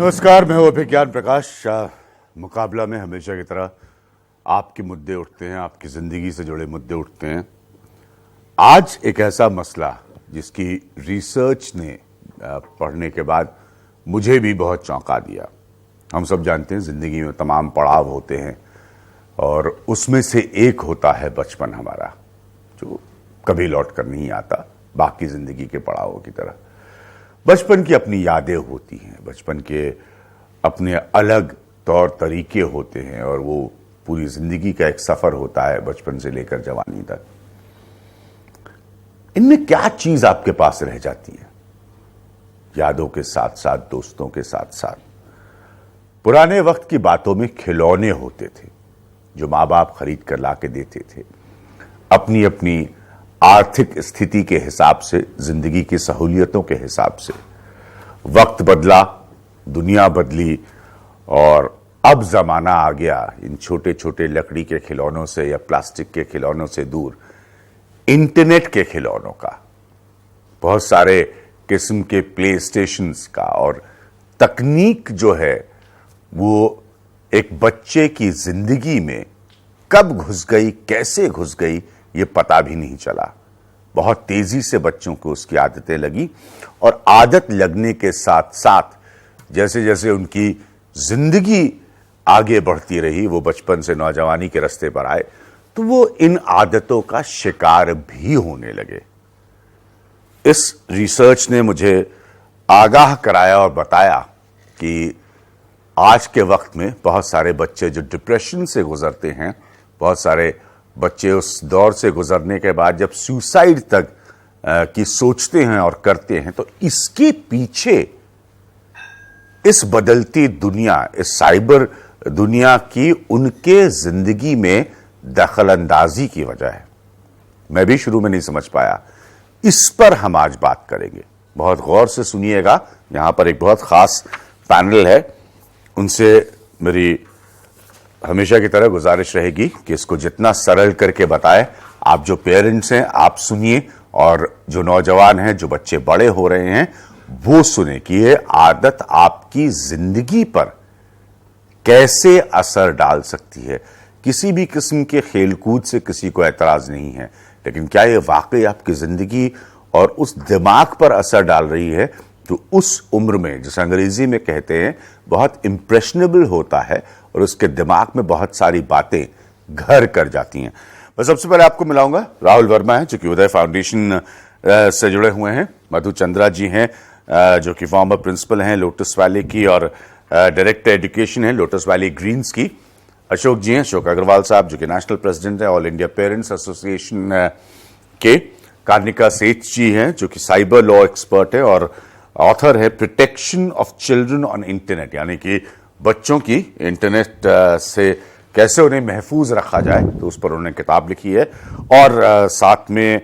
नमस्कार, मैं हूं अभिज्ञान प्रकाश। मुकाबला में हमेशा की तरह आपके मुद्दे उठते हैं, आपकी जिंदगी से जुड़े मुद्दे उठते हैं। आज एक ऐसा मसला जिसकी रिसर्च ने पढ़ने के बाद मुझे भी बहुत चौंका दिया। हम सब जानते हैं जिंदगी में तमाम पड़ाव होते हैं और उसमें से एक होता है बचपन हमारा, जो कभी लौट कर नहीं आता, बाकी जिंदगी के पड़ावों की तरह। बचपन की अपनी यादें होती हैं, बचपन के अपने अलग तौर तरीके होते हैं और वो पूरी जिंदगी का एक सफर होता है, बचपन से लेकर जवानी तक। इनमें क्या चीज आपके पास रह जाती है? यादों के साथ साथ, दोस्तों के साथ साथ, पुराने वक्त की बातों में खिलौने होते थे जो मां बाप खरीद कर लाके देते थे। अपनी अपनी आर्थिक स्थिति के हिसाब से, जिंदगी की सहूलियतों के हिसाब से वक्त बदला, दुनिया बदली और अब जमाना आ गया इन छोटे छोटे लकड़ी के खिलौनों से या प्लास्टिक के खिलौनों से दूर इंटरनेट के खिलौनों का, बहुत सारे किस्म के प्ले स्टेशंस का। और तकनीक जो है वो एक बच्चे की जिंदगी में कब घुस गई, कैसे घुस गई, ये पता भी नहीं चला। बहुत तेजी से बच्चों को उसकी आदतें लगी और आदत लगने के साथ साथ जैसे जैसे उनकी जिंदगी आगे बढ़ती रही, वो बचपन से नौजवानी के रास्ते पर आए, तो वो इन आदतों का शिकार भी होने लगे। इस रिसर्च ने मुझे आगाह कराया और बताया कि आज के वक्त में बहुत सारे बच्चे जो डिप्रेशन से गुजरते हैं, बहुत सारे बच्चे उस दौर से गुजरने के बाद जब सुसाइड तक की सोचते हैं और करते हैं, तो इसके पीछे इस बदलती दुनिया, इस साइबर दुनिया की उनके जिंदगी में दखल अंदाजी की वजह है। मैं भी शुरू में नहीं समझ पाया। इस पर हम आज बात करेंगे। बहुत गौर से सुनिएगा। यहां पर एक बहुत खास पैनल है, उनसे मेरी हमेशा की तरह गुजारिश रहेगी कि इसको जितना सरल करके बताएं। आप जो पेरेंट्स हैं आप सुनिए, और जो नौजवान हैं, जो बच्चे बड़े हो रहे हैं, वो सुने कि ये आदत आपकी जिंदगी पर कैसे असर डाल सकती है। किसी भी किस्म के खेलकूद से किसी को एतराज नहीं है, लेकिन क्या ये वाकई आपकी जिंदगी और उस दिमाग पर असर डाल रही है जो उस उम्र में, जिसे अंग्रेजी में कहते हैं, बहुत इंप्रेशनेबल होता है और उसके दिमाग में बहुत सारी बातें घर कर जाती हैं। बस सबसे पहले आपको मिलाऊंगा राहुल वर्मा है, जो कि उदय फाउंडेशन से जुड़े हुए हैं। मधु चंद्रा जी हैं, जो कि फॉर्मर प्रिंसिपल हैं लोटस वैली की और डायरेक्टर एजुकेशन है लोटस वैली ग्रीन्स की। अशोक जी हैं, अशोक अग्रवाल साहब, जो कि नेशनल प्रेसिडेंट है ऑल इंडिया पेरेंट्स एसोसिएशन के। कार्निका सेठ जी हैं, जो कि साइबर लॉ एक्सपर्ट है और ऑथर है protection of children on internet, यानी कि बच्चों की इंटरनेट से कैसे उन्हें महफूज रखा जाए, तो उस पर उन्होंने किताब लिखी है। और साथ में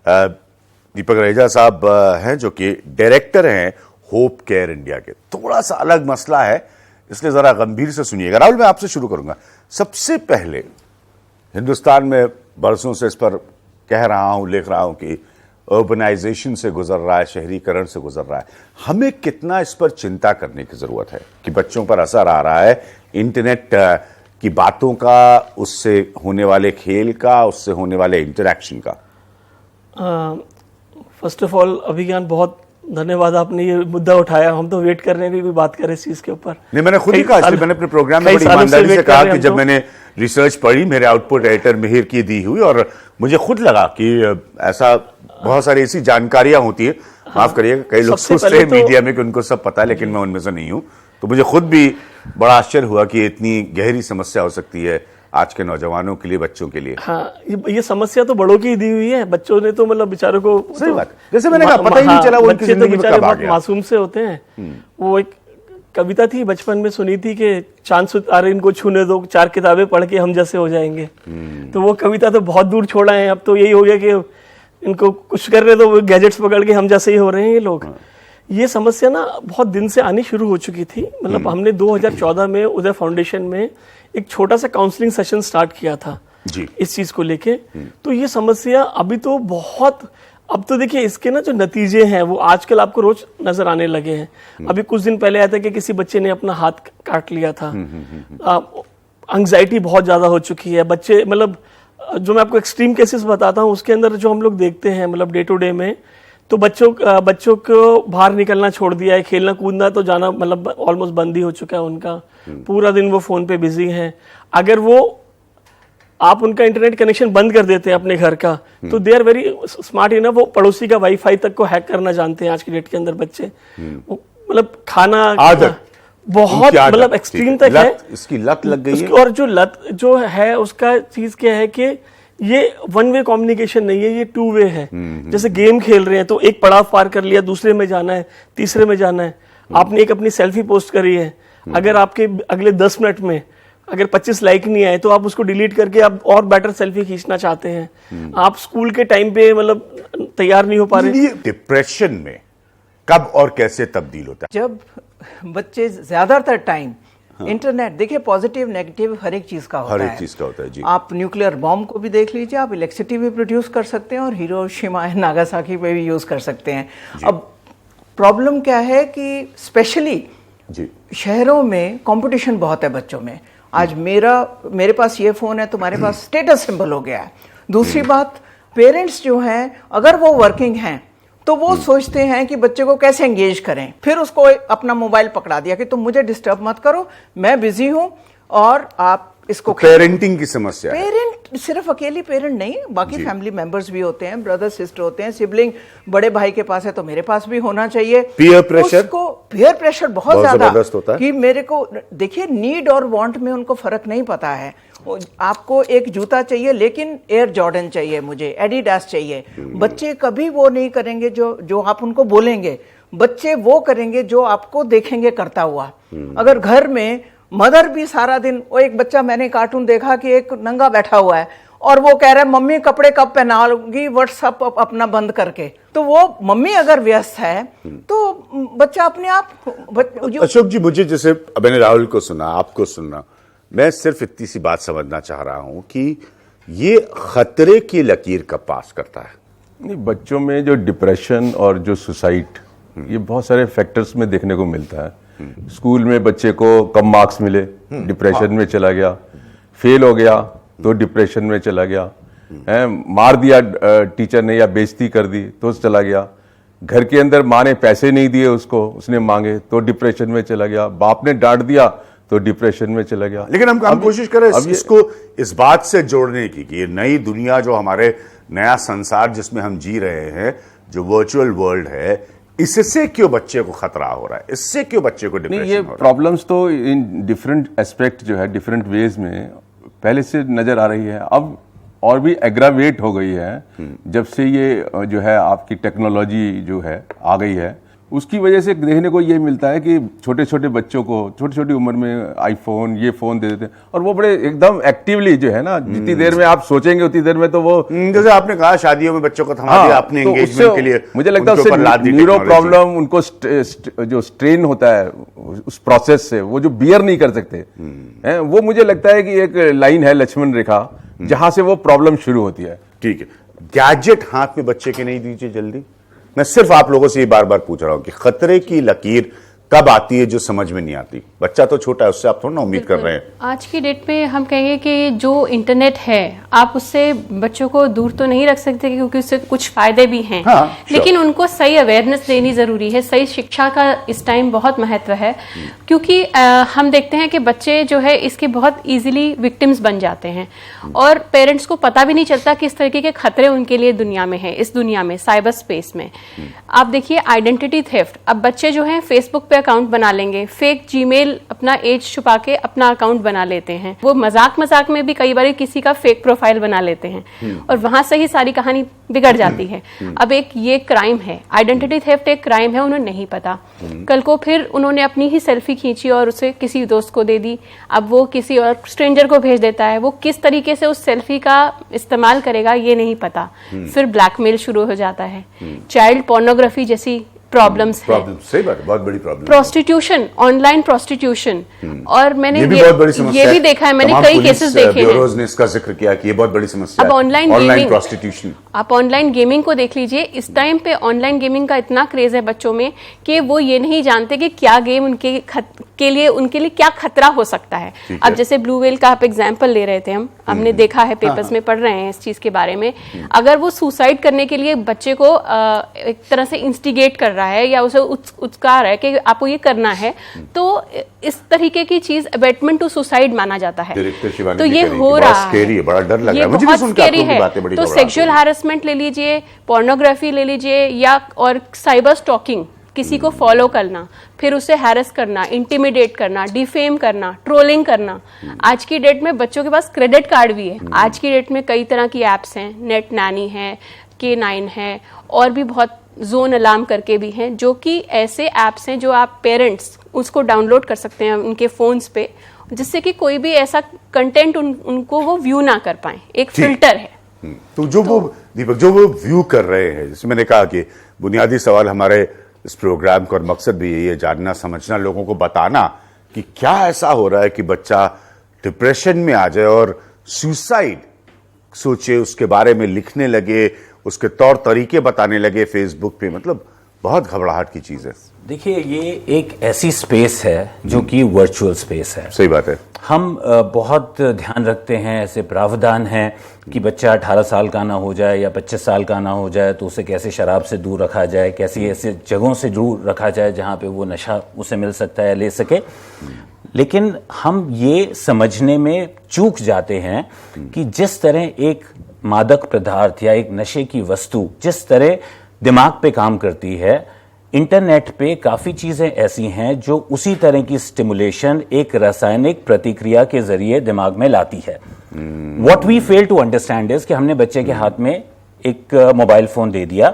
दीपक रहेजा साहब हैं, जो कि डायरेक्टर हैं होप केयर इंडिया के। थोड़ा सा अलग मसला है, इसलिए जरा गंभीर से सुनिएगा। राहुल, मैं आपसे शुरू करूंगा। सबसे पहले, हिंदुस्तान में बरसों से इस पर कह रहा हूं, लिख रहा हूं कि अर्बनाइजेशन से गुजर रहा है, शहरीकरण से गुजर रहा है। हमें कितना इस पर चिंता करने की जरूरत है कि बच्चों पर असर आ रहा है इंटरनेट की बातों का, उससे होने वाले खेल का, उससे होने वाले इंटरैक्शन का? फर्स्ट ऑफ ऑल अभिज्ञान, बहुत धन्यवाद, आपने ये मुद्दा उठाया। हम तो वेट कर रहे हैं कि बात करें इस चीज के ऊपर। नहीं, मैंने खुद ही कहा, इसलिए मैंने अपने प्रोग्राम में बड़ी ईमानदारी से कहा कि जब मैंने रिसर्च पढ़ी, मेरे आउटपुट एडिटर मिहिर की दी हुई, और मुझे खुद लगा कि ऐसा बहुत सारी ऐसी जानकारियां होती है। माफ करिएगा, कई लोग सोचते हैं मीडिया में कि उनको सब पता है, लेकिन मैं उनमें से नहीं हूं। तो मुझे खुद भी बड़ा आश्चर्य हुआ कि इतनी गहरी समस्या हो सकती है आज के नौजवानों के लिए, बच्चों के लिए। हाँ, ये समस्या तो बड़ों की दी हुई है, बच्चों ने तो मतलब बेचारों को, सही बात, जैसे मैंने कहा, पता ही नहीं चला वो उनकी जिंदगी में कब आ गया। मासूम से होते हैं। वो एक कविता थी, बचपन में सुनी थी कि चांद सितारे इनको छूने दो, 4 किताबें पढ़ के हम जैसे हो जाएंगे। तो वो कविता तो बहुत दूर छोड़ा है। अब तो यही हो गया कि इनको कुछ कर रहे तो गैजेट्स पकड़ के हम जैसे ही हो रहे हैं ये लोग। ये समस्या ना बहुत दिन से आनी शुरू हो चुकी थी। मतलब हमने 2014 में उदय फाउंडेशन में एक छोटा सा काउंसलिंग सेशन स्टार्ट किया था जी, इस चीज को लेके। तो ये समस्या अभी तो बहुत अब तो देखिए इसके ना जो नतीजे हैं वो आजकल आपको रोज नजर आने लगे हैं। अभी कुछ दिन पहले आया था कि किसी बच्चे ने अपना हाथ काट लिया था। एंग्जाइटी बहुत ज्यादा हो चुकी है बच्चे, मतलब जो मैं आपको एक्सट्रीम केसेस बताता हूँ उसके अंदर जो हम लोग देखते हैं मतलब डे टू डे में, तो बच्चों को बाहर निकलना छोड़ दिया है, खेलना कूदना तो जाना मतलब ऑलमोस्ट बंद ही हो चुका है उनका। पूरा दिन वो फोन पे बिजी हैं। अगर वो आप उनका इंटरनेट कनेक्शन बंद कर देते हैं अपने घर का, तो they are very smart enough, वो पड़ोसी का वाईफाई तक को हैक करना जानते हैं आज की डेट के अंदर बच्चे। मतलब खाना बहुत मतलब एक्सट्रीम तक है, इसकी लत लग गई है। और जो लत जो है उसका चीज क्या है कि ये वन वे कम्युनिकेशन नहीं है, ये टू वे है। जैसे गेम खेल रहे हैं तो एक पड़ाव पार कर लिया, दूसरे में जाना है, तीसरे में जाना है। आपने एक अपनी सेल्फी पोस्ट करी है, अगर आपके अगले 10 मिनट में अगर 25 लाइक नहीं आए तो आप उसको डिलीट करके आप और बेटर सेल्फी खींचना चाहते हैं। आप स्कूल के टाइम पे मतलब तैयार नहीं हो पा रहे। डिप्रेशन में कब और कैसे तब्दील होता है? जब बच्चे ज्यादातर टाइम इंटरनेट, देखिए पॉजिटिव नेगेटिव हर एक चीज का होता है। हर एक चीज का होता है जी। आप न्यूक्लियर बॉम्ब को भी देख लीजिए, आप इलेक्ट्रिसिटी भी प्रोड्यूस कर सकते हैं और हिरोशिमा नागासाकी पे भी यूज कर सकते हैं। अब प्रॉब्लम क्या है कि स्पेशली शहरों में कंपटीशन बहुत है बच्चों में। आज मेरे पास ये फोन है, तुम्हारे पास स्टेटस सिंबल हो गया है। दूसरी बात, पेरेंट्स जो हैं अगर वो वर्किंग हैं तो वो सोचते हैं कि बच्चे को कैसे एंगेज करें, फिर उसको अपना मोबाइल पकड़ा दिया कि तुम मुझे डिस्टर्ब मत करो, मैं बिजी हूं और आप इसको। पेरेंटिंग की समस्या है। पेरेंट सिर्फ अकेली पेरेंट नहीं, बाकी फैमिली मेंबर्स भी होते हैं, ब्रदर सिस्टर होते हैं, सिबलिंग, बड़े भाई के पास है तो मेरे पास भी होना चाहिए। पीयर प्रेशर, उसको पीयर प्रेशर बहुत ज्यादा होता है कि मेरे को, देखिए नीड और वांट में उनको फर्क नहीं पता है। आपको एक जूता चाहिए लेकिन एयर जॉर्डन चाहिए, मुझे एडिडास चाहिए। बच्चे कभी वो नहीं करेंगे जो आप उनको बोलेंगे, बच्चे वो करेंगे जो आपको देखेंगे करता हुआ। अगर घर में मदर भी सारा दिन, वो एक बच्चा मैंने कार्टून देखा कि एक नंगा बैठा हुआ है और वो कह रहा है मम्मी कपड़े कब पहनाओगी व्हाट्सएप अपना बंद करके, तो वो मम्मी अगर व्यस्त है तो बच्चा अपने आप। अशोक जी, मुझे जैसे मैंने राहुल को सुना, आपको सुना, मैं सिर्फ इतनी सी बात समझना चाह रहा हूं कि ये खतरे की लकीर कब पास करता है? नहीं, बच्चों में जो डिप्रेशन और जो सुसाइड, ये बहुत सारे फैक्टर्स में देखने को मिलता है। स्कूल में बच्चे को कम मार्क्स मिले, डिप्रेशन में चला गया, फेल हो गया तो डिप्रेशन में चला गया, मार दिया टीचर ने या बेइज्जती कर दी तो चला गया, घर के अंदर माँ ने पैसे नहीं दिए उसको, उसने मांगे तो डिप्रेशन में चला गया, बाप ने डांट दिया तो डिप्रेशन में चला गया। लेकिन हम कोशिश करें इसको इस बात से जोड़ने की कि ये नई दुनिया जो हमारे नया संसार जिसमें हम जी रहे हैं, जो वर्चुअल वर्ल्ड है, इससे क्यों बच्चे को खतरा हो रहा है? इससे क्यों बच्चे को डिप्रेशन हो रहा है? ये प्रॉब्लम्स तो इन डिफरेंट एस्पेक्ट जो है, डिफरेंट वेज में पहले से नजर आ रही है, अब और भी एग्रावेट हो गई है जब से ये जो है आपकी टेक्नोलॉजी जो है आ गई है। उसकी वजह से देखने को ये मिलता है कि छोटे छोटे बच्चों को छोटी छोटी उम्र में आईफोन, ये फोन दे देते हैं और वो बड़े एकदम एक्टिवली जो है ना, जितनी देर में आप सोचेंगे उतनी देर में तो वो, जैसे आपने कहा शादियों में बच्चों को थमा दिया अपने तो एंगेजमेंट के लिए, मुझे लगता है उससे न्यूरो प्रॉब्लम, उनको जो स्ट्रेन होता है उस प्रोसेस से वो जो बियर नहीं कर सकते हैं, वो मुझे लगता है कि एक लाइन है लक्ष्मण रेखा जहां से वो प्रॉब्लम शुरू होती है। ठीक है, गैजेट हाथ में बच्चे के नहीं दीजिए जल्दी। मैं सिर्फ आप लोगों से ये बार बार पूछ रहा हूं कि खतरे की लकीर कब आती है जो समझ में नहीं आती? बच्चा तो छोटा है, उससे आप थोड़ा ना उम्मीद कर रहे हैं। आज की डेट पे हम कहेंगे कि जो इंटरनेट है, आप उससे बच्चों को दूर तो नहीं रख सकते क्योंकि उससे कुछ फायदे भी हैं। लेकिन उनको सही अवेयरनेस देनी जरूरी है, सही शिक्षा का इस टाइम बहुत महत्व है क्योंकि हम देखते हैं कि बच्चे जो है इसके बहुत इजीली विक्टिम्स बन जाते हैं और पेरेंट्स को पता भी नहीं चलता किस तरीके के खतरे उनके लिए दुनिया में है, इस दुनिया में, साइबर स्पेस में। आप देखिए आइडेंटिटी थेफ्ट, अब बच्चे जो है फेसबुक पे अकाउंट बना लेंगे, फेक जीमेल अपना एज छुपा के अपना अकाउंट बना लेते हैं, वो मजाक में भी कई बार किसी का फेक प्रोफाइल बना लेते हैं और वहां से ही सारी कहानी बिगड़ जाती है। अब एक ये क्राइम है, आइडेंटिटी थेफ्ट एक क्राइम है, उन्हें नहीं पता। कल को फिर उन्होंने अपनी ही सेल्फी खींची और उसे किसी दोस्त को दे दी, अब वो किसी और स्ट्रेंजर को भेज देता है, वो किस तरीके से उस सेल्फी का इस्तेमाल करेगा ये नहीं पता, फिर ब्लैकमेल शुरू हो जाता है, चाइल्ड पोर्नोग्राफी जैसी प्रॉब्लम्स है, सही बात, बहुत बड़ी प्रॉब्लम, प्रोस्टिट्यूशन, ऑनलाइन प्रोस्टिट्यूशन, और मैंने ये भी देखा है, मैंने कई केसेस देखे हैं। ब्यूरोज ने इसका जिक्र किया कि ये बहुत बड़ी समस्या अब है, ऑनलाइन प्रोस्टिट्यूशन। आप ऑनलाइन गेमिंग को देख लीजिए, इस टाइम पे ऑनलाइन गेमिंग का इतना क्रेज है बच्चों में कि वो ये नहीं जानते कि क्या गेम उनके लिए क्या खतरा हो सकता है। अब जैसे ब्लू व्हेल का आप एग्जांपल ले रहे थे, हमने देखा है, पेपर्स में पढ़ रहे हैं इस चीज के बारे में। अगर वो सुसाइड करने के लिए बच्चे को एक तरह से इंस्टिगेट कर रहा है या उसे उचका रहा है कि आपको ये करना है, तो इस तरीके की चीज अबेटमेंट टू सुसाइड माना जाता है। तो ये हो रहा है, बड़ा डर लग ये रहा है, बहुत स्केरी है। तो सेक्सुअल हैरेसमेंट ले लीजिए, पोर्नोग्राफी ले लीजिए, या और साइबर स्टॉकिंग, किसी को फॉलो करना, फिर उसे हैरेस करना, इंटिमिडेट करना, डिफेम करना, ट्रोलिंग करना। आज की डेट में बच्चों के पास क्रेडिट कार्ड भी है। आज की डेट में कई तरह की एप्स हैं, नेट नैनी है, K9 है, और भी बहुत जोन अलार्म करके भी हैं, जो कि ऐसे एप्स हैं जो आप पेरेंट्स उसको डाउनलोड कर सकते हैं उनके फोन्स पे, जिससे कि कोई भी ऐसा कंटेंट उनको वो व्यू ना कर पाए। एक फिल्टर है। तो जो वो दीपक जो वो व्यू कर रहे हैं, जैसे मैंने कहा कि बुनियादी सवाल हमारे इस प्रोग्राम का और मकसद भी यही है, जानना समझना, लोगों को बताना कि क्या ऐसा हो रहा है कि बच्चा डिप्रेशन में आ जाए और सुसाइड सोचे, उसके बारे में लिखने लगे, उसके तौर तरीके बताने लगे फेसबुक पे। मतलब बहुत घबराहट की चीज है। देखिए, ये एक ऐसी स्पेस है जो कि वर्चुअल स्पेस है। सही बात है। हम बहुत ध्यान रखते हैं, ऐसे प्रावधान हैं कि बच्चा 18 साल का ना हो जाए या 25 साल का ना हो जाए तो उसे कैसे शराब से दूर रखा जाए, कैसी ऐसे जगहों से दूर रखा जाए जहाँ पे वो नशा उसे मिल सकता है, ले सके। लेकिन हम ये समझने में चूक जाते हैं कि जिस तरह एक मादक पदार्थ या एक नशे की वस्तु जिस तरह दिमाग पे काम करती है, इंटरनेट पे काफी चीजें ऐसी हैं जो उसी तरह की स्टिमुलेशन एक रासायनिक प्रतिक्रिया के जरिए दिमाग में लाती है। What we fail to understand is कि हमने बच्चे के हाथ में एक मोबाइल फोन दे दिया,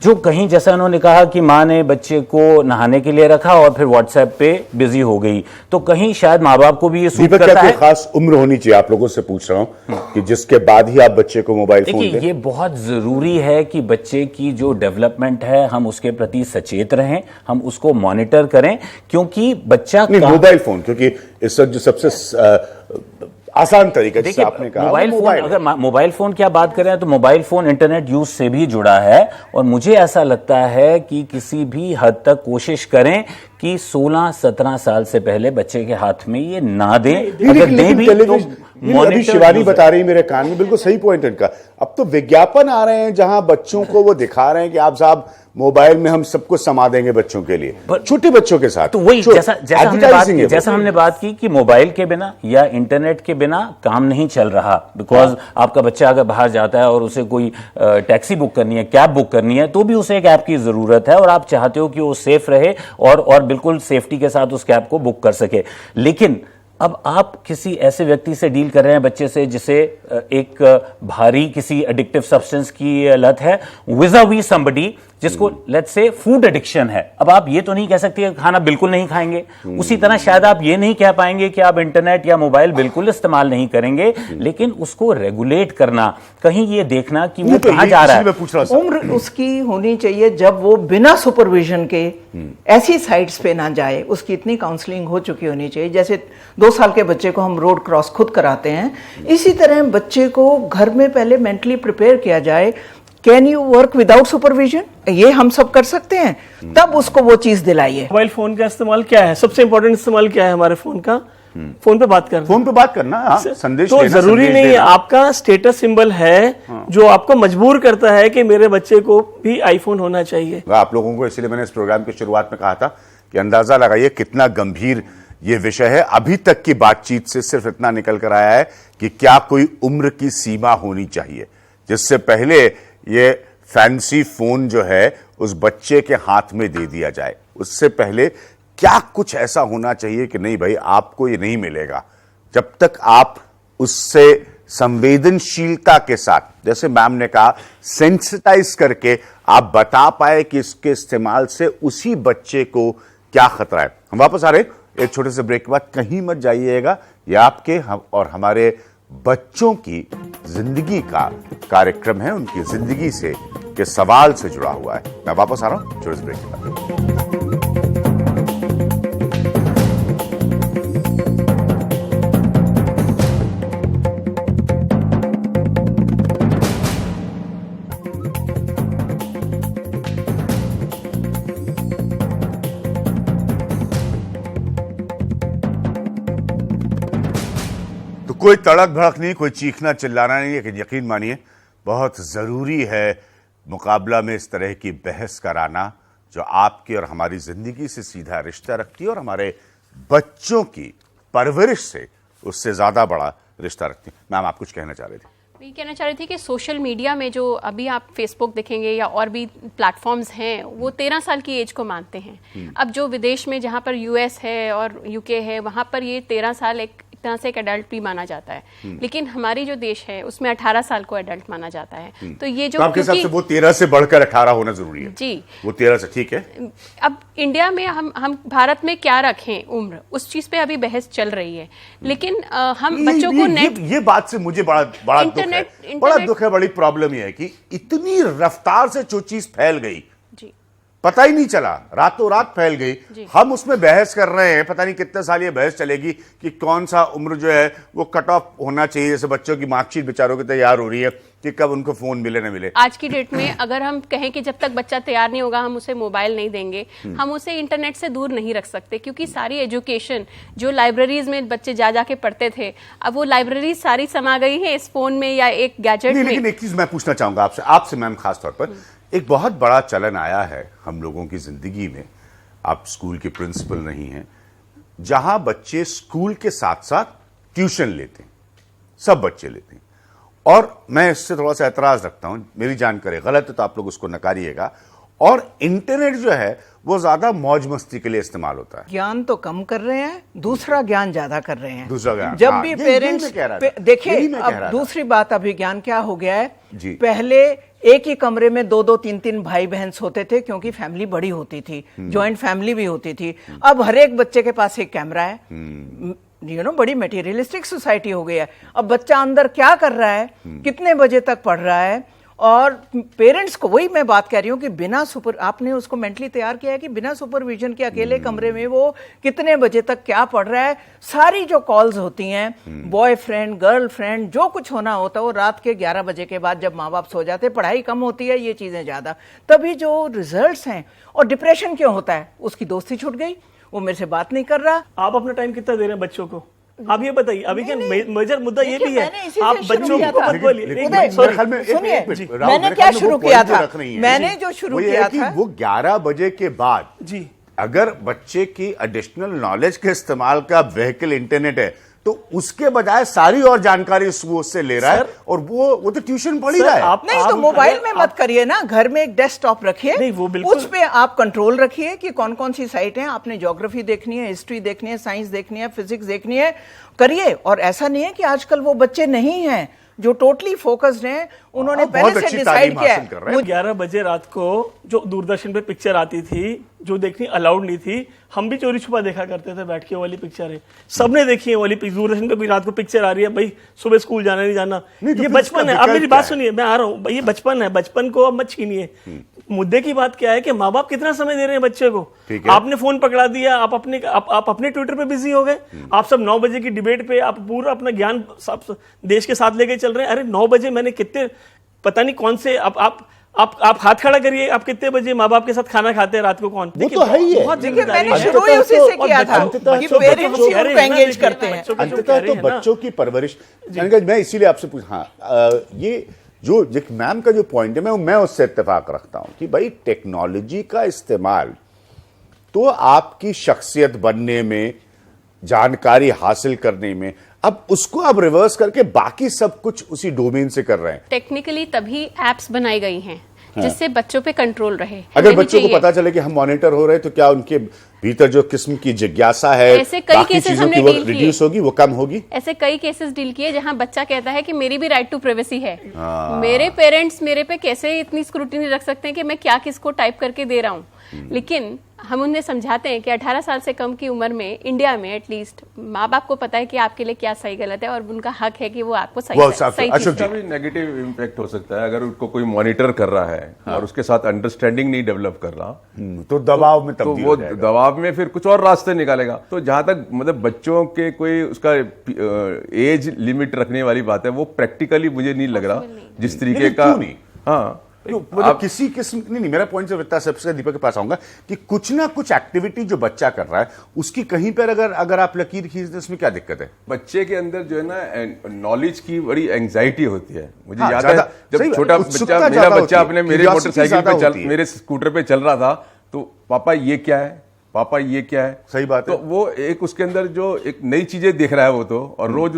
जो कहीं, जैसा उन्होंने कहा कि माँ ने बच्चे को नहाने के लिए रखा और फिर व्हाट्सएप पे बिजी हो गई, तो कहीं शायद माँ बाप को भी ये सूट करता है। खास उम्र होनी चाहिए, आप लोगों से पूछ रहा हूं कि जिसके बाद ही आप बच्चे को मोबाइल फोन दें? देखिए, ये बहुत जरूरी है कि बच्चे की जो डेवलपमेंट है हम उसके प्रति सचेत रहें, हम उसको मॉनिटर करें, क्योंकि बच्चा मोबाइल फोन, क्योंकि इस वक्त जो सबसे आसान तरीका जिससे आपने कहा मोबाइल फोन, अगर मोबाइल फोन की आप बात करें तो मोबाइल फोन इंटरनेट यूज से भी जुड़ा है, और मुझे ऐसा लगता है कि किसी भी हद तक कोशिश करें कि 16-17 साल से पहले बच्चे के हाथ में ये ना दें। अगर दें भी तो अभी शिवानी बता रही मेरे कान में, बिल्कुल सही पॉइंट इनका। अब तो विज्ञापन आ रहे हैं जहां बच्चों को वो दिखा रहे हैं कि आप साहब मोबाइल में हम सब कुछ समा देंगे बच्चों के लिए, छोटे बच्चों के साथ। तो वही जैसा हमने बात की कि मोबाइल के बिना या इंटरनेट के बिना काम नहीं चल रहा, बिकॉज आपका बच्चा अगर बाहर जाता है और उसे कोई टैक्सी बुक करनी है, कैब बुक करनी है, तो भी उसे एक ऐप की जरूरत है, और आप चाहते हो कि वो सेफ रहे और बिल्कुल सेफ्टी के साथ उस कैब को बुक कर सके। लेकिन अब आप किसी ऐसे व्यक्ति से डील कर रहे हैं, बच्चे से, जिसे एक भारी किसी एडिक्टिव सब्सटेंस की लत है, विज़ावी समबडी जिसको लेट्स से फूड एडिक्शन है। अब आप ये तो नहीं कह सकते खाना बिल्कुल नहीं खाएंगे, उसी तरह शायद आप ये नहीं कह पाएंगे कि आप इंटरनेट या मोबाइल बिल्कुल इस्तेमाल नहीं करेंगे, लेकिन उसको रेगुलेट करना, कहीं ये देखना कि वो कहां जा रहा है। उम्र उसकी होनी चाहिए जब वो बिना सुपरविजन के ऐसी साइट्स पे ना जाए, उसकी इतनी काउंसलिंग हो चुकी होनी चाहिए। जैसे 2 साल के बच्चे को हम रोड क्रॉस खुद कराते हैं, इसी तरह बच्चे को घर में पहले मेंटली प्रिपेयर किया जाए। Can you work without supervision, ये हम सब कर सकते हैं, तब उसको वो चीज दिलाइए। मोबाइल फोन का इस्तेमाल क्या है, सबसे इंपॉर्टेंट इस्तेमाल क्या है हमारे फोन का? फोन पे बात करना, संदेश तो जरूरी नहीं है आपका स्टेटस सिंबल है जो आपको मजबूर करता है कि मेरे बच्चे को भी आईफोन होना चाहिए। आप लोगों को, इसलिए मैंने इस प्रोग्राम की शुरुआत में कहा था कि अंदाजा लगाइए कितना गंभीर ये विषय है। अभी तक की बातचीत से सिर्फ इतना निकल कर आया है कि क्या कोई उम्र की सीमा होनी चाहिए जिससे पहले ये फैंसी फोन जो है उस बच्चे के हाथ में दे दिया जाए। उससे पहले क्या कुछ ऐसा होना चाहिए कि नहीं भाई, आपको ये नहीं मिलेगा जब तक आप उससे संवेदनशीलता के साथ, जैसे मैम ने कहा, सेंसिटाइज करके आप बता पाए कि इसके इस्तेमाल से उसी बच्चे को क्या खतरा है। हम वापस आ रहे हैं एक छोटे से ब्रेक के बाद, कहीं मत जाइएगा। ये आपके और हमारे बच्चों की जिंदगी का कार्यक्रम है, उनकी जिंदगी से के सवाल से जुड़ा हुआ है। मैं वापस आ रहा हूं छोटे से ब्रेक के बाद। कोई तड़क भड़क नहीं, कोई चीखना चिल्लाना नहीं, लेकिन यकीन मानिए बहुत जरूरी है मुकाबला में इस तरह की बहस कराना जो आपकी और हमारी जिंदगी से सीधा रिश्ता रखती है और हमारे बच्चों की परवरिश से उससे ज्यादा बड़ा रिश्ता रखती है। मैम, आप कुछ कहना चाह रहे थे? मैं कहना चाह रही थी कि सोशल मीडिया में जो अभी आप फेसबुक देखेंगे या और भी प्लेटफॉर्म्स हैं, वो 13 साल की एज को मानते हैं। अब जो विदेश में जहाँ पर यूएस है और यूके है, वहाँ पर ये 13 साल एक तरह से एक एडल्ट भी माना जाता है, लेकिन हमारी जो देश है उसमें 18 साल को एडल्ट माना जाता है। तो ये जो आपके हिसाब से वो 13 से बढ़कर 18 होना जरूरी है? जी, वो 13 से ठीक है। अब इंडिया में हम भारत में क्या रखें उम्र, उस चीज पे अभी बहस चल रही है, लेकिन हम बच्चों को नेट ये बात से मुझे बड़ा दुख है, बड़ी प्रॉब्लम ये है कि इतनी रफ्तार से जो चीज फैल गई, जी, पता ही नहीं चला, रातों रात फैल गई। हम उसमें बहस कर रहे हैं, पता नहीं कितने साल ये बहस चलेगी कि कौन सा उम्र जो है वो कट ऑफ होना चाहिए। जैसे बच्चों की मार्कशीट बेचारों की तैयार हो रही है कि कब उनको फोन मिले ना मिले। आज की डेट में अगर हम कहें कि जब तक बच्चा तैयार नहीं होगा हम उसे मोबाइल नहीं देंगे, हम उसे इंटरनेट से दूर नहीं रख सकते, क्योंकि सारी एजुकेशन जो लाइब्रेरीज में बच्चे जा जाके पढ़ते थे, अब वो लाइब्रेरी सारी समा गई है इस फोन में या एक गैजेट में। लेकिन एक चीज मैं पूछना चाहूंगा आपसे मैम, खास तौर पर एक बहुत बड़ा चलन आया है हम लोगों की जिंदगी में, आप स्कूल के प्रिंसिपल नहीं हैं, जहां बच्चे स्कूल के साथ साथ ट्यूशन लेते हैं, सब बच्चे लेते हैं। और मैं इससे थोड़ा सा एतराज रखता हूं, मेरी जानकारी गलत है तो आप लोग उसको नकारिएगा। और इंटरनेट जो है वो ज्यादा मौज मस्ती के लिए इस्तेमाल होता है। ज्ञान तो कम कर रहे हैं, दूसरा ज्ञान ज्यादा कर रहे हैं। दूसरा ज्ञान, जब हाँ, भी यही पेरेंट्स मैं कह रहा था। देखिए, यही मैं कह रहा अब था। दूसरी बात, अभी ज्ञान क्या हो गया है, जी। पहले एक ही कमरे में 2-2 3-3 भाई बहन सोते थे क्योंकि फैमिली बड़ी होती थी, जॉइंट फैमिली भी होती थी। अब हर एक बच्चे के पास एक कैमरा है, बड़ी मटेरियलिस्टिक सोसाइटी हो गई है। अब बच्चा अंदर क्या कर रहा है, कितने बजे तक पढ़ रहा है, और पेरेंट्स को, वही मैं बात कह रही हूँ कि बिना आपने उसको मेंटली तैयार किया है कि बिना सुपरविजन के अकेले कमरे में वो कितने बजे तक क्या पढ़ रहा है। सारी जो कॉल्स होती हैं, बॉयफ्रेंड गर्लफ्रेंड जो कुछ होना होता है वो रात के 11 बजे के बाद, जब माँ बाप सो जाते हैं, पढ़ाई कम होती है, ये चीजें ज्यादा। तभी जो रिजल्ट्स हैं, और डिप्रेशन क्यों होता है, उसकी दोस्ती छूट गई, वो मेरे से बात नहीं कर रहा। आप अपना टाइम कितना दे रहे हैं बच्चों को, आप ये बताइए। अभी क्या मेजर मुद्दा ये भी है, आप बच्चों को मत बोलिए। मैंने क्या शुरू किया था, मैंने जो शुरू किया था, वो 11 बजे के बाद जी, अगर बच्चे की एडिशनल नॉलेज के इस्तेमाल का व्हीकल इंटरनेट है, तो उसके बजाय सारी और जानकारी वो उससे ले रहा है, और वो तो ट्यूशन पढ़ ही रहा है। आप नहीं तो मोबाइल में मत करिए ना, घर में एक डेस्कटॉप रखिए, उस पे आप कंट्रोल रखिए कि कौन कौन सी साइट है, आपने ज्योग्राफी देखनी है, हिस्ट्री देखनी है, साइंस देखनी है, फिजिक्स देखनी है, करिए। और ऐसा नहीं है कि आजकल वो बच्चे नहीं हैं जो टोटली फोकस्ड हैं, उन्होंने पहले से डिसाइड किया है। 11 बजे रात को जो दूरदर्शन पे पिक्चर आती थी जो देखनी अलाउड नहीं थी, हम भी चोरी छुपा देखा करते थे बैठ के, वाली पिक्चर है, सबने देखी है वाली दूरदर्शन पे भी रात को पिक्चर आ रही है, भाई सुबह स्कूल जाना नहीं जाना, ये बचपन है। अब मेरी बात सुनिए, मैं आ रहा हूँ, ये बचपन है, बचपन को अब मत छीनिए। मुद्दे की बात क्या है कि माँ बाप कितना समय दे रहे हैं बच्चे को। आपने फोन पकड़ा दिया, आप अपने ट्विटर पे बिजी हो गए, आप सब 9 बजे की डिबेट पे आप पूरा अपना ज्ञान सब देश के साथ लेके चल रहे हैं। अरे 9 बजे मैंने कितने, पता नहीं कौन से, आप हाथ खड़ा करिए, आप कितने बजे माँ बाप के साथ खाना खाते हैं रात को, कौन? वो तो है ही है। मैंने शुरू ही उसी से किया था कि पेरेंट्स ही उनको एंगेज करते हैं। अंततः तो बच्चों की परवरिश, मैं इसीलिए आपसे पूछा, ये जो मैम का जो पॉइंट है, मैं उससे इत्तेफाक रखता हूं कि भाई टेक्नोलॉजी का इस्तेमाल तो आपकी शख्सियत बनने में, जानकारी हासिल करने में, अब उसको आप रिवर्स करके बाकी सब कुछ उसी डोमेन से कर रहे हैं। टेक्निकली तभी एप्स बनाई गई हैं जिससे बच्चों पे कंट्रोल रहे। अगर बच्चों को पता चले कि हम मॉनिटर हो रहे हैं, तो क्या उनके भीतर जो किस्म की जिज्ञासा है, ऐसे कई केसेस हमने डील किए, रिड्यूस होगी, वो कम होगी। ऐसे कई केसेस डील किए जहां बच्चा कहता है कि मेरी भी राइट टू प्राइवेसी है, मेरे पेरेंट्स मेरे पे कैसे इतनी स्क्रूटिनी रख सकते हैं कि मैं क्या किसको टाइप करके दे रहा हूं। लेकिन हम उन्हें समझाते हैं कि 18 साल से कम की उम्र में इंडिया में एटलीस्ट माँ बाप को पता है कि आपके लिए क्या सही गलत है, और उनका हक है कि वो आपको सही भी नेगेटिव इम्पैक्ट हो सकता है अगर उनको कोई मॉनिटर कर रहा है और उसके साथ अंडरस्टैंडिंग नहीं डेवलप कर रहा, तो दबाव में तब्दील हो जाएगा। दबाव में फिर कुछ और रास्ते निकालेगा। तो जहां तक मतलब बच्चों के कोई उसका एज लिमिट रखने वाली बात है, वो प्रैक्टिकली मुझे नहीं लग रहा जिस तरीके का। हाँ, मतलब किसी किस्म नहीं, मेरा पॉइंट सिर्फ इतना, सबसे दीपक के पास आऊंगा कि कुछ ना कुछ एक्टिविटी जो बच्चा कर रहा है उसकी कहीं पर अगर आप लकीर खींचते इसमें क्या दिक्कत है? बच्चे के अंदर जो है ना नॉलेज की बड़ी एंजाइटी होती है। मुझे हाँ, याद है जब छोटा बच्चा, मेरा बच्चा अपने मेरे मोटरसाइकिल पे मेरे स्कूटर पे चल रहा था, तो पापा ये क्या है, पापा ये क्या है। सही बात है। तो वो एक उसके अंदर जो एक नई चीजें देख रहा है वो तो, और रोज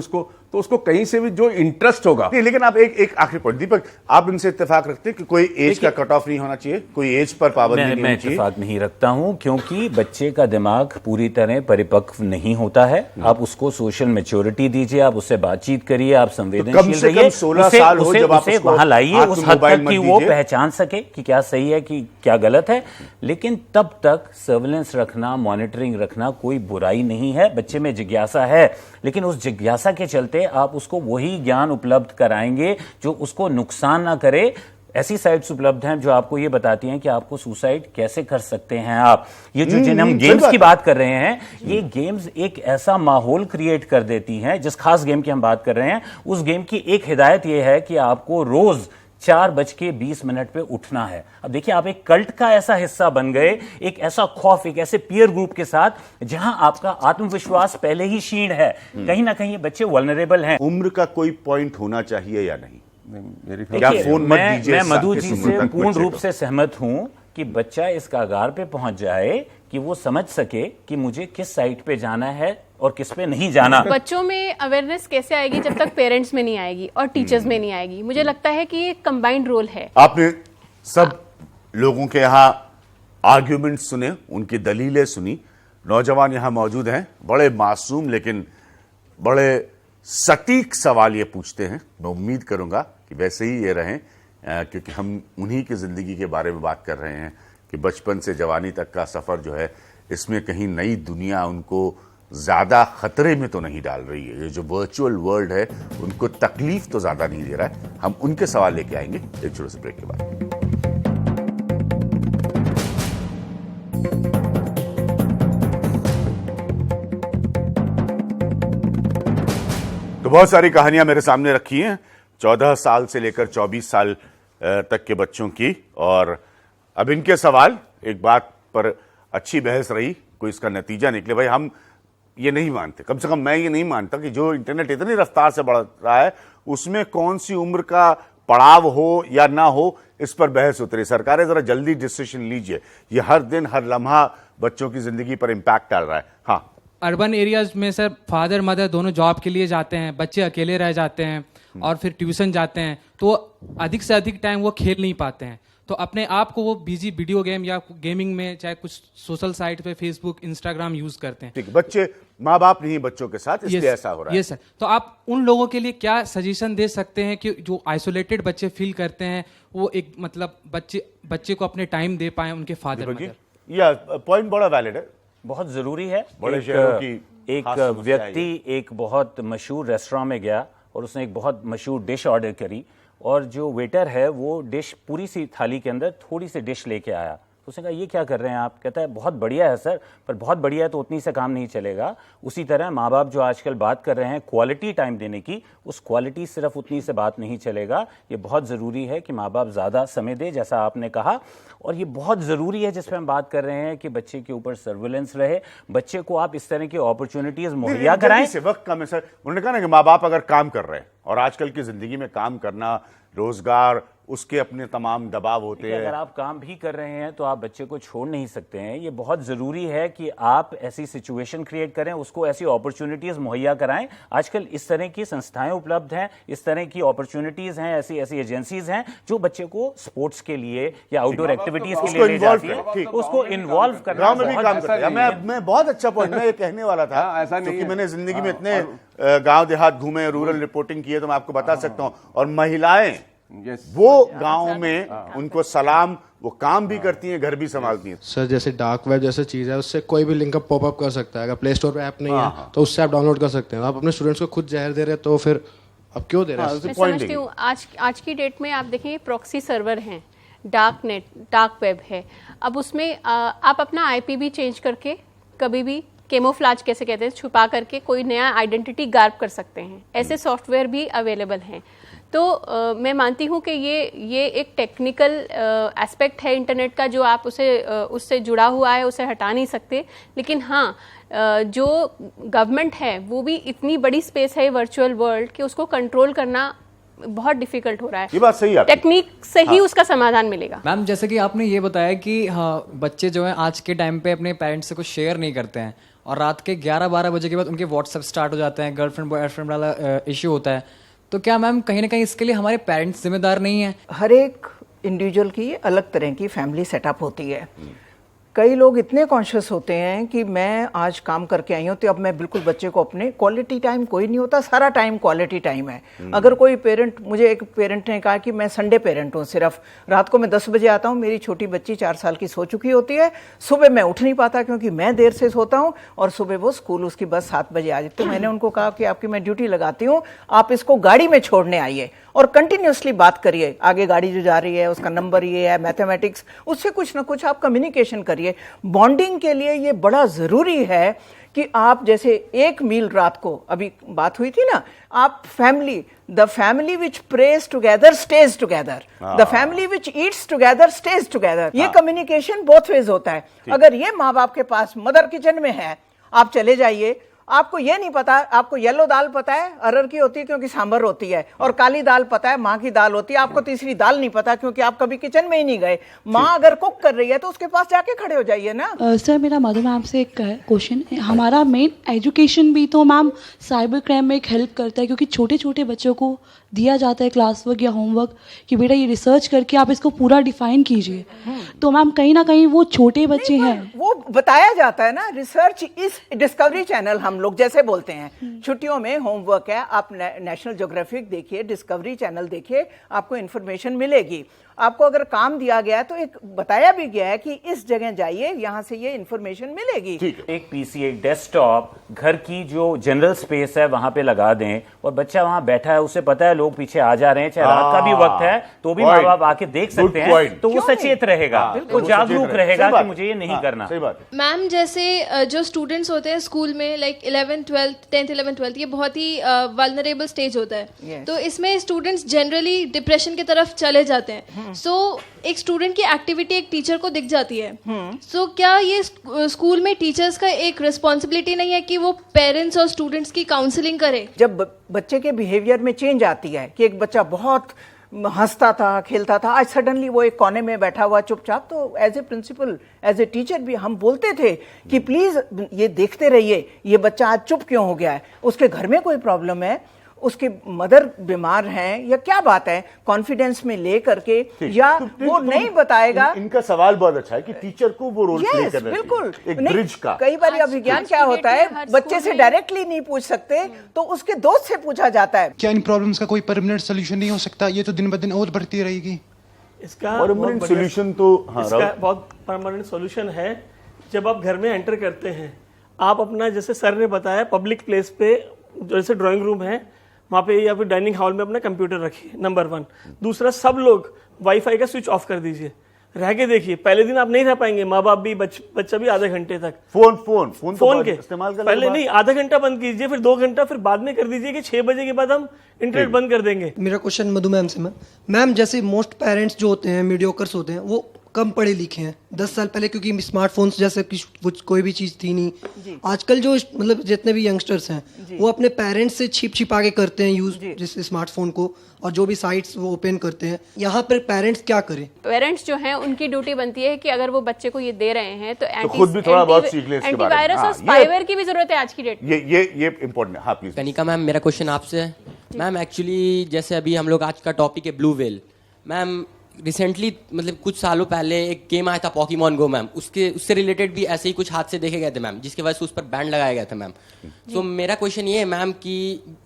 उसको कहीं से भी जो इंटरेस्ट होगा। नहीं, लेकिन आप एक आखिरी पॉइंट दीपक, आप इनसे इत्तेफाक रखते हैं कि कोई एज का कट ऑफ नहीं होना चाहिए, कोई एज पर पाबंदी नहीं होनी चाहिए? इत्तेफाक नहीं रखता हूं, क्योंकि बच्चे का दिमाग पूरी तरह परिपक्व नहीं होता है। आप उसको सोशल मैच्योरिटी दीजिए, आप उससे बातचीत करिए, आप संवेदनशील रहिए, 16 साल हो जब आप उसको वहां लाइए उस हद तक कि वो दीजिए। पहचान सके कि क्या सही है कि क्या गलत है। लेकिन तब तक सर्विलेंस रखना, मॉनिटरिंग रखना कोई बुराई नहीं है। बच्चे में जिज्ञासा है, लेकिन उस जिज्ञासा के चलते आप उसको वही ज्ञान उपलब्ध कराएंगे जो उसको नुकसान ना करे। ऐसी साइट्स उपलब्ध हैं जो आपको ये बताती हैं कि आपको सुसाइड कैसे कर सकते हैं आप। ये जो जिन हम गेम्स की बात कर रहे हैं, ये गेम्स एक ऐसा माहौल क्रिएट कर देती हैं। जिस खास गेम की हम बात कर रहे हैं, उस गेम की एक हिदायत यह है कि आपको रोज 4:20 पे उठना है। अब देखिए, आप एक कल्ट का ऐसा हिस्सा बन गए, एक ऐसा खौफ, एक ऐसे पीयर ग्रुप के साथ जहां आपका आत्मविश्वास पहले ही क्षीण है। कहीं ना कहीं ये बच्चे वल्नरेबल हैं। उम्र का कोई पॉइंट होना चाहिए या नहीं? मेरी क्या फोन मत दीजिए? मैं मधु जी किस से उम्र तक पूर्ण बच्चे रूप को? से सहमत हूं कि बच्चा इस कागार पे पहुंच जाए कि वो समझ सके कि मुझे किस साइट पे जाना है और किस पे नहीं जाना। बच्चों में अवेयरनेस कैसे आएगी जब तक पेरेंट्स में नहीं आएगी और टीचर्स में नहीं आएगी? मुझे लगता है कि ये कंबाइंड रोल है। आपने सब लोगों के यहाँ आर्ग्यूमेंट सुने, उनकी दलीलें सुनी। नौजवान यहाँ मौजूद हैं, बड़े मासूम लेकिन बड़े सटीक सवाल ये पूछते हैं। मैं उम्मीद करूंगा कि वैसे ही ये रहें, क्योंकि हम उन्हीं की जिंदगी के बारे में बात कर रहे हैं कि बचपन से जवानी तक का सफर जो है, इसमें कहीं नई दुनिया उनको ज्यादा खतरे में तो नहीं डाल रही है। ये जो वर्चुअल वर्ल्ड है उनको तकलीफ तो ज्यादा नहीं दे रहा है। हम उनके सवाल लेके आएंगे एक छोटे से ब्रेक के बाद। तो बहुत सारी कहानियां मेरे सामने रखी हैं, 14 साल से लेकर 24 साल तक के बच्चों की, और अब इनके सवाल, एक बात पर अच्छी बहस रही, कोई इसका नतीजा निकले। भाई हम ये नहीं मानते, कम से कम मैं ये नहीं मानता कि जो इंटरनेट इतनी रफ्तार से बढ़ रहा है उसमें कौन सी उम्र का पड़ाव हो या ना हो, इस पर बहस उतरी। सरकारें जरा जल्दी डिसीजन लीजिए, ये हर दिन हर लम्हा बच्चों की जिंदगी पर इंपैक्ट डाल रहा है। हाँ, अर्बन एरियाज में सर फादर मदर दोनों जॉब के लिए जाते हैं, बच्चे अकेले रह जाते हैं और फिर ट्यूशन जाते हैं, तो अधिक से अधिक टाइम वो खेल नहीं पाते हैं। तो अपने आप को वो बिजी वीडियो गेम या गेमिंग में, चाहे कुछ सोशल साइट पे फेसबुक इंस्टाग्राम यूज करते हैं। ठीक, बच्चे माँ बाप नहीं बच्चों के साथ, इसलिए ऐसा हो रहा है। ये सर, तो आप उन लोगों के लिए क्या सजेशन दे सकते हैं कि जो आइसोलेटेड बच्चे फील करते हैं, वो एक मतलब बच्चे को अपने टाइम दे पाए उनके फादर मदर? या पॉइंट बड़ा वैलिड है, बहुत जरूरी है। बड़े शहरों की एक खास समस्या व्यक्ति एक बहुत मशहूर रेस्टोरेंट में गया और उसने एक बहुत मशहूर डिश ऑर्डर करी, और जो वेटर है वो डिश पूरी सी थाली के अंदर थोड़ी सी डिश लेके आया। तो उसने कहा, ये क्या कर रहे हैं आप? कहता है, बहुत बढ़िया है सर, पर बहुत बढ़िया है तो उतनी से काम नहीं चलेगा। उसी तरह माँ बाप जो आजकल बात कर रहे हैं क्वालिटी टाइम देने की, उस क्वालिटी सिर्फ उतनी से बात नहीं चलेगा। ये बहुत ज़रूरी है कि माँ बाप ज़्यादा समय दे, जैसा आपने कहा, और ये बहुत ज़रूरी है जिसमें हम बात कर रहे हैं कि बच्चे के ऊपर सर्विलेंस रहे, बच्चे को आप इस तरह की अपॉर्चुनिटीज़ मुहैया कराएं। से वक्त कम है सर। उन्होंने कहा ना कि माँ बाप अगर काम कर रहे हैं, और आजकल की जिंदगी में काम करना, रोजगार, उसके अपने तमाम दबाव होते हैं। अगर आप काम भी कर रहे हैं तो आप बच्चे को छोड़ नहीं सकते हैं। ये बहुत ज़रूरी है कि आप ऐसी सिचुएशन क्रिएट करें, उसको ऐसी अपॉर्चुनिटीज़ मुहैया कराएं। आजकल इस तरह की संस्थाएं उपलब्ध हैं, इस तरह की अपॉर्चुनिटीज़ हैं, ऐसी एजेंसीज हैं जो बच्चे को स्पोर्ट्स के लिए या आउटडोर एक्टिविटीज़ के लिए ले जाती हैं, उसको इन्वॉल्व करना। गांव में भी काम करते हैं। मैं बहुत अच्छा पॉइंट मैं ये कहने वाला था, क्योंकि मैंने जिंदगी में इतने गांव देहात घूमे, रूरल रिपोर्टिंग की है, तो मैं आपको बता सकता हूँ। और महिलाएं वो गांव में, उनको सलाम, वो काम भी करती हैं, घर भी संभालती हैं। सर जैसे डार्क वेब जैसे चीज है, उससे कोई भी लिंक पॉपअप कर सकता है। अगर प्ले स्टोर पे ऐप नहीं है तो उससे आप डाउनलोड कर सकते हैं। आप अपने स्टूडेंट्स को खुद जहर दे रहे हैं, तो फिर अब क्यों दे रहे हैं? मैं समझती हूँ आज की डेट में आप देखेंगे प्रॉक्सी सर्वर हैं, डार्क नेट, डार्क वेब है। अब उसमें आप अपना IP भी चेंज करके, कभी भी कैमोफ्लेज कैसे कहते हैं, छुपा करके कोई नया आइडेंटिटी गार्ब कर सकते हैं। ऐसे सॉफ्टवेयर भी अवेलेबल हैं। तो मैं मानती हूँ कि ये एक टेक्निकल एस्पेक्ट है इंटरनेट का, जो आप उससे जुड़ा हुआ है, उसे हटा नहीं सकते। लेकिन हाँ, जो गवर्नमेंट है वो भी इतनी बड़ी स्पेस है वर्चुअल वर्ल्ड कि उसको कंट्रोल करना बहुत डिफिकल्ट हो रहा है। ये बात सही है, टेक्निक से ही उसका समाधान मिलेगा। मैम जैसे कि आपने ये बताया कि हाँ, बच्चे जो हैं आज के टाइम पे अपने पेरेंट्स से कुछ शेयर नहीं करते हैं और रात के 11-12 बजे के बाद उनके व्हाट्सएप स्टार्ट हो जाते हैं, गर्लफ्रेंड बॉयफ्रेंड वाला इश्यू होता है। तो क्या मैम कहीं ना कहीं इसके लिए हमारे पेरेंट्स जिम्मेदार नहीं है? हर एक इंडिविजुअल की अलग तरह की फैमिली सेटअप होती है। कई लोग इतने कॉन्शियस होते हैं कि मैं आज काम करके आई हूँ तो अब मैं बिल्कुल बच्चे को अपने, क्वालिटी टाइम कोई नहीं होता, सारा टाइम क्वालिटी टाइम है। अगर कोई पेरेंट, मुझे एक पेरेंट ने कहा कि मैं संडे पेरेंट हूँ, सिर्फ रात को मैं 10 बजे आता हूँ, मेरी छोटी बच्ची 4 साल की सो चुकी होती है, सुबह मैं उठ नहीं पाता क्योंकि मैं देर से सोता हूँ और सुबह वो स्कूल, उसकी बस 7 बजे आ जाती। तो मैंने उनको कहा कि आपकी मैं ड्यूटी लगाती हूँ, आप इसको गाड़ी में छोड़ने आइए और कंटिन्यूसली बात करिए, आगे गाड़ी जो जा रही है उसका नंबर ये है, मैथमेटिक्स, उससे कुछ ना कुछ आप कम्युनिकेशन करिए। बॉन्डिंग के लिए ये बड़ा ज़रूरी है कि आप जैसे एक मील रात को, अभी बात हुई थी ना, आप family, the family which praise together stage together, the family which eats together stage together. ये कम्युनिकेशन बोथ वेज होता है। अगर ये माँ बाप के पास मदर किचन में है, आप चले जाइए, आपको ये नहीं पता, आपको येलो दाल पता है अरहर की होती है क्योंकि सांभर होती है, और काली दाल पता है माँ की दाल होती है, आपको तीसरी दाल नहीं पता क्योंकि आप कभी किचन में ही नहीं गए। माँ अगर कुक कर रही है तो उसके पास जाके खड़े हो जाइए ना। सर मेरा मधु मैम से एक क्वेश्चन है। हमारा मेन एजुकेशन भी तो मैम साइबर क्राइम में एक हेल्प करता है, क्योंकि छोटे छोटे बच्चों को दिया जाता है क्लास वर्क या होमवर्क कि बेटा ये रिसर्च करके आप इसको पूरा डिफाइन कीजिए। तो मैम कहीं ना कहीं वो छोटे बच्चे हैं, वो बताया जाता है ना, रिसर्च इस डिस्कवरी चैनल हम लोग जैसे बोलते हैं, छुट्टियों में होमवर्क है, आप नेशनल ज्योग्राफिक देखिए, डिस्कवरी चैनल देखिए, आपको इन्फॉर्मेशन मिलेगी। आपको अगर काम दिया गया है तो एक बताया भी गया है कि इस जगह जाइए, यहां से ये इन्फॉर्मेशन मिलेगी। एक पीसी, एक डेस्कटॉप घर की जो जनरल स्पेस है वहां पे लगा दें और बच्चा वहां बैठा है, उसे पता है लोग पीछे आ जा रहे हैं, चाहे रात का भी वक्त है तो भी माँ बाप आके देख सकते हैं, तो वो सचेत रहेगा, वो जागरूक रहेगा कि मुझे ये नहीं करना। सही बात है मैम। जैसे जो स्टूडेंट्स होते हैं स्कूल में, like 11th 12th 10th 11th 12th, ये बहुत ही वल्नरेबल स्टेज होता है। तो इसमें स्टूडेंट्स जनरली डिप्रेशन की तरफ चले जाते हैं। सो एक स्टूडेंट की एक्टिविटी एक टीचर को दिख जाती है। सो क्या ये स्कूल में टीचर्स का एक रिस्पॉन्सिबिलिटी नहीं है कि वो पेरेंट्स और स्टूडेंट्स की काउंसलिंग करे? जब बच्चे के बिहेवियर में चेंज आती है कि एक बच्चा बहुत हंसता था, खेलता था, आज सडनली वो एक कोने में बैठा हुआ चुपचाप, तो as a principal, as a teacher भी हम बोलते थे कि प्लीज ये देखते रहिए, ये बच्चा आज चुप क्यों हो गया है, उसके घर में कोई प्रॉब्लम है, उसके मदर बीमार हैं या क्या बात है, कॉन्फिडेंस में ले करके, या वो नहीं बताएगा। इनका सवाल बहुत अच्छा है कि टीचर को वो रोल प्ले करना चाहिए, बिल्कुल एक ब्रिज का। कई बार अभिज्ञान क्या होता है, बच्चे से डायरेक्टली नहीं पूछ सकते तो उसके दोस्त से पूछा जाता है। क्या इन प्रॉब्लम्स का कोई परमानेंट सोल्यूशन नहीं हो सकता? ये तो दिन ब दिन और बढ़ती रहेगी। इसका परमानेंट सोल्यूशन तो इसका बहुत परमानेंट सोल्यूशन है। जब आप घर में एंटर करते हैं, आप अपना, जैसे सर ने बताया, पब्लिक प्लेस पे जैसे ड्राइंग रूम है वहाँ पे या फिर डाइनिंग हॉल में अपना कंप्यूटर रखिए, नंबर 1। दूसरा, सब लोग वाईफाई का स्विच ऑफ कर दीजिए, रह के देखिए। पहले दिन आप नहीं रह पाएंगे, माँ बाप भी, बच्चा भी, आधे घंटे तक फोन के इस्तेमाल कर, पहले नहीं, आधा घंटा बंद कीजिए, फिर 2 घंटा, फिर बाद में कर दीजिए कि 6 बजे के बाद हम इंटरनेट बंद कर देंगे। मेरा क्वेश्चन मधु मैम से, मैम जैसे मोस्ट पेरेंट्स जो होते हैं, मीडियोकर्स होते हैं, वो कम पढ़े लिखे हैं। 10 साल पहले क्योंकि स्मार्टफोन्स जैसे कोई भी चीज़ थी नहीं। आजकल जो मतलब जितने भी यंगस्टर्स हैं वो अपने पेरेंट्स से छिपा के करते हैं यूज़ जिस स्मार्टफोन को, और जो भी साइट्स वो ओपन करते हैं। यहाँ पर पेरेंट्स क्या करें? पेरेंट्स जो हैं उनकी ड्यूटी बनती है कि अगर वो बच्चे को ये दे रहे हैं तो खुद भी थोड़ा बहुत सीख ले इसके बारे में। एंटीवायरस और स्पाईवेयर की भी जरूरत है आज की डेट में। ये इंपॉर्टेंट है। हाँ प्लीज। कनिका मैम, मेरा क्वेश्चन आपसे है। मैम एक्चुअली जैसे अभी हम लोग, आज का टॉपिक है ब्लू व्हेल। मैम रिसेंटली मतलब कुछ सालों पहले एक गेम आया था पोकेमॉन गो मैम, उससे रिलेटेड भी ऐसे ही कुछ हादसे देखे गए थे मैम, जिसकी वजह से उस पर बैन लगाया गया था मैम। तो मेरा क्वेश्चन ये है मैम कि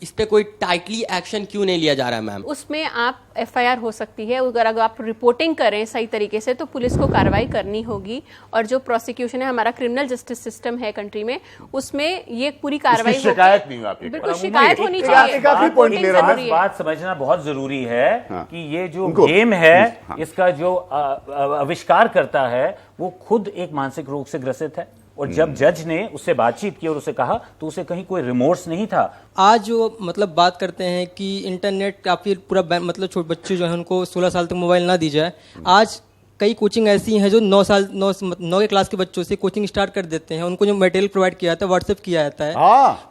इस पे कोई टाइटली एक्शन क्यों नहीं लिया जा रहा है मैम? उसमें आप एफआईआर हो सकती है, अगर आप रिपोर्टिंग करें सही तरीके से तो पुलिस को कार्रवाई करनी होगी, और जो प्रोसिक्यूशन है, हमारा क्रिमिनल जस्टिस सिस्टम है कंट्री में, उसमें ये पूरी कार्रवाई शिकायत नहीं होगी, बिल्कुल शिकायत होनी चाहिए। बात समझना बहुत जरूरी है कि ये जो गेम है, इसका जो आविष्कार करता है वो खुद एक मानसिक रोग से ग्रसित है। और जब जज ने उससे बातचीत की और उसे कहा तो उसे कहीं कोई रिमोर्स नहीं था। आज जो मतलब बात करते हैं कि इंटरनेट काफ़ी पूरा मतलब छोटे बच्चे जो हैं उनको 16 साल तक मोबाइल ना दी जाए, आज कई कोचिंग ऐसी हैं जो 9 के क्लास के बच्चों से कोचिंग स्टार्ट कर देते हैं। उनको जो मटेरियल प्रोवाइड किया जाता है व्हाट्सएप किया जाता है।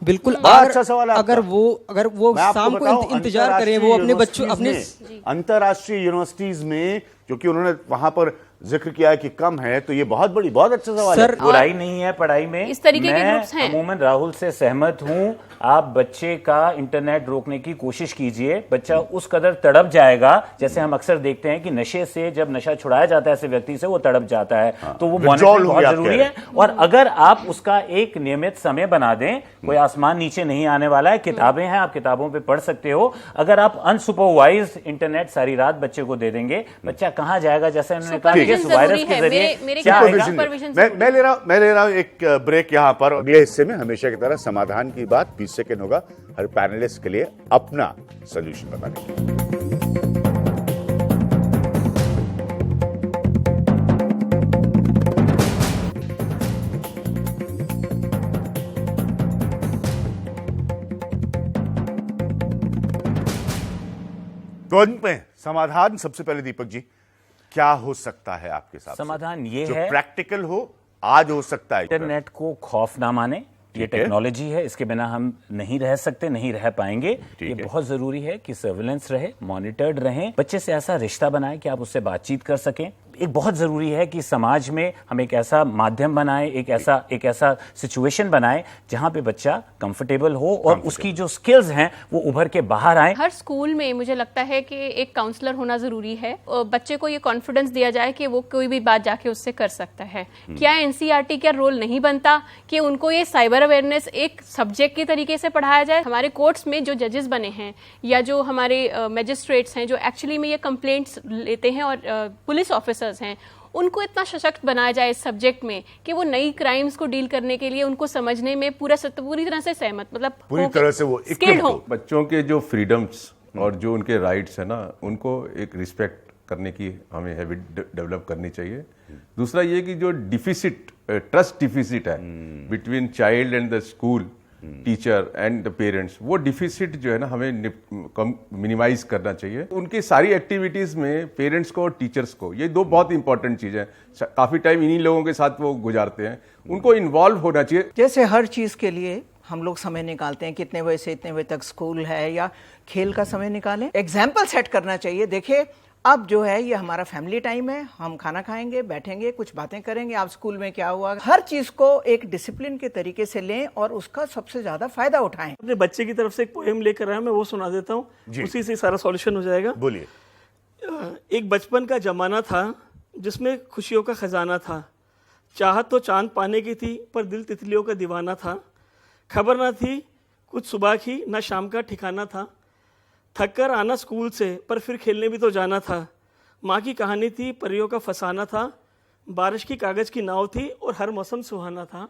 बिल्कुल। अच्छा सवाल है अगर वो शाम को इंतजार करें, वो अपने बच्चों अपने अंतरराष्ट्रीय यूनिवर्सिटीज में, क्योंकि उन्होंने वहां पर जिक्र किया है कि कम है, तो ये बहुत अच्छा सवाल है। बुराई नहीं है पढ़ाई में, इस तरीके के ग्रुप्स हैं। अमूमन राहुल से सहमत हूं। आप बच्चे का इंटरनेट रोकने की कोशिश कीजिए, बच्चा उस कदर तड़प जाएगा, जैसे हम अक्सर देखते हैं कि नशे से जब नशा छुड़ाया जाता है ऐसे व्यक्ति से, वो तड़प जाता है। तो वो मॉनिटरिंग बहुत जरूरी है। और अगर आप उसका एक नियमित समय बना दें, कोई आसमान नीचे नहीं आने वाला है, किताबें हैं, आप किताबों पे पढ़ सकते हो। अगर आप अनसुपरवाइज्ड इंटरनेट सारी रात बच्चे को दे देंगे, बच्चा कहां जाएगा? जैसे उन्होंने कहा इस वायरस के जरिए क्या आएगा? मैं ले रहा हूं एक ब्रेक यहां पर। अगले हिस्से में हमेशा की तरह समाधान की बात 20 सेकंड होगा हर पैनलिस्ट के लिए अपना सॉल्यूशन बताने के लिए। तो अंत में समाधान सबसे पहले दीपक जी, क्या हो सकता है आपके साथ? समाधान ये जो है, प्रैक्टिकल हो, आज हो सकता है। इंटरनेट को खौफ ना माने, ये टेक्नोलॉजी है, इसके बिना हम नहीं रह सकते, नहीं रह पाएंगे। ये बहुत जरूरी है कि सर्विलेंस रहे, मॉनिटर्ड रहें, बच्चे से ऐसा रिश्ता बनाएं कि आप उससे बातचीत कर सकें। एक बहुत जरूरी है कि समाज में हम एक ऐसा माध्यम बनाएं, एक ऐसा सिचुएशन बनाएं जहां पे बच्चा कंफर्टेबल हो और उसकी जो स्किल्स हैं वो उभर के बाहर आए। हर स्कूल में मुझे लगता है कि एक काउंसलर होना जरूरी है और बच्चे को ये कॉन्फिडेंस दिया जाए कि वो कोई भी बात जाके उससे कर सकता है। क्या एनसीईआरटी का रोल नहीं बनता कि उनको ये साइबर अवेयरनेस एक सब्जेक्ट के तरीके से पढ़ाया जाए? हमारे कोर्ट्स में जो जजेस बने हैं या जो हमारे मजिस्ट्रेट्स हैं जो एक्चुअली में ये कंप्लेंट्स लेते हैं और पुलिस ऑफिसर्स हैं, उनको इतना सशक्त बनाया जाए इस सब्जेक्ट में कि वो नई क्राइम्स को डील करने के लिए उनको समझने में पूरी तरह से सहमत, मतलब पूरी तरह से वो स्किल्ड हो। बच्चों के जो फ्रीडम्स और जो उनके राइट्स है ना, उनको एक रिस्पेक्ट करने की हमें हैबिट डेवलप करनी चाहिए। दूसरा ये कि जो डिफिसिट, ट्रस्ट डिफिसिट है between child and the school, teacher and the parents, वो डिफिसिट जो है ना हमें मिनिमाइज करना चाहिए। उनकी सारी एक्टिविटीज में पेरेंट्स को और टीचर्स को, ये दो बहुत इंपॉर्टेंट चीजें हैं। काफी टाइम इन्हीं लोगों के साथ वो गुजारते हैं, उनको इन्वॉल्व होना चाहिए। जैसे हर चीज के लिए हम लोग समय निकालते हैं, कितने बजे से इतने बजे तक स्कूल है या खेल का समय निकालें, एग्जाम्पल सेट करना चाहिए। देखिए अब जो है ये हमारा फैमिली टाइम है, हम खाना खाएंगे, बैठेंगे, कुछ बातें करेंगे, आप स्कूल में क्या हुआ, हर चीज को एक डिसिप्लिन के तरीके से लें और उसका सबसे ज्यादा फायदा उठाएं। अपने बच्चे की तरफ से एक पोएम लेकर आया, मैं वो सुना देता हूँ, उसी से सारा सॉल्यूशन हो जाएगा। बोलिए। एक बचपन का जमाना था जिसमें खुशियों का खजाना था, चाहत तो चांद पाने की थी पर दिल तितलियों का दीवाना था, खबर ना थी कुछ सुबह की ना शाम का ठिकाना था, थक कर आना स्कूल से पर फिर खेलने भी तो जाना था, माँ की कहानी थी परियों का फसाना था, बारिश की कागज की नाव थी और हर मौसम सुहाना था।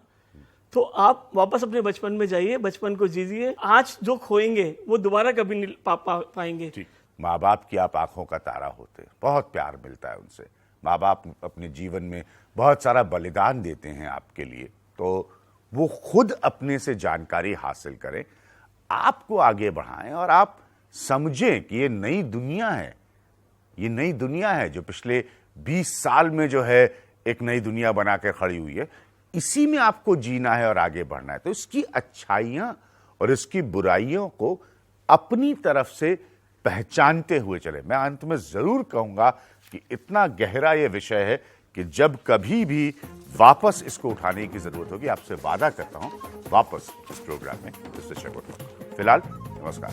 तो आप वापस अपने बचपन में जाइए, बचपन को जीजिए। आज जो खोएंगे वो दोबारा कभी नहीं पाएंगे। माँ बाप की आप आंखों का तारा होते हैं, बहुत प्यार मिलता है उनसे। माँ बाप अपने जीवन में बहुत सारा बलिदान देते हैं आपके लिए, तो वो खुद अपने से जानकारी हासिल करें, आपको आगे बढ़ाएं और आप समझें कि ये नई दुनिया है, ये नई दुनिया है जो पिछले 20 साल में जो है एक नई दुनिया बना के खड़ी हुई है। इसी में आपको जीना है और आगे बढ़ना है। तो इसकी अच्छाइयां और इसकी बुराइयों को अपनी तरफ से पहचानते हुए चले। मैं अंत में जरूर कहूंगा कि इतना गहरा ये विषय है कि जब कभी भी वापस इसको उठाने की जरूरत होगी, आपसे वादा करता हूं वापस इस प्रोग्राम में इस विषय को उठाऊंगा। फिलहाल नमस्कार।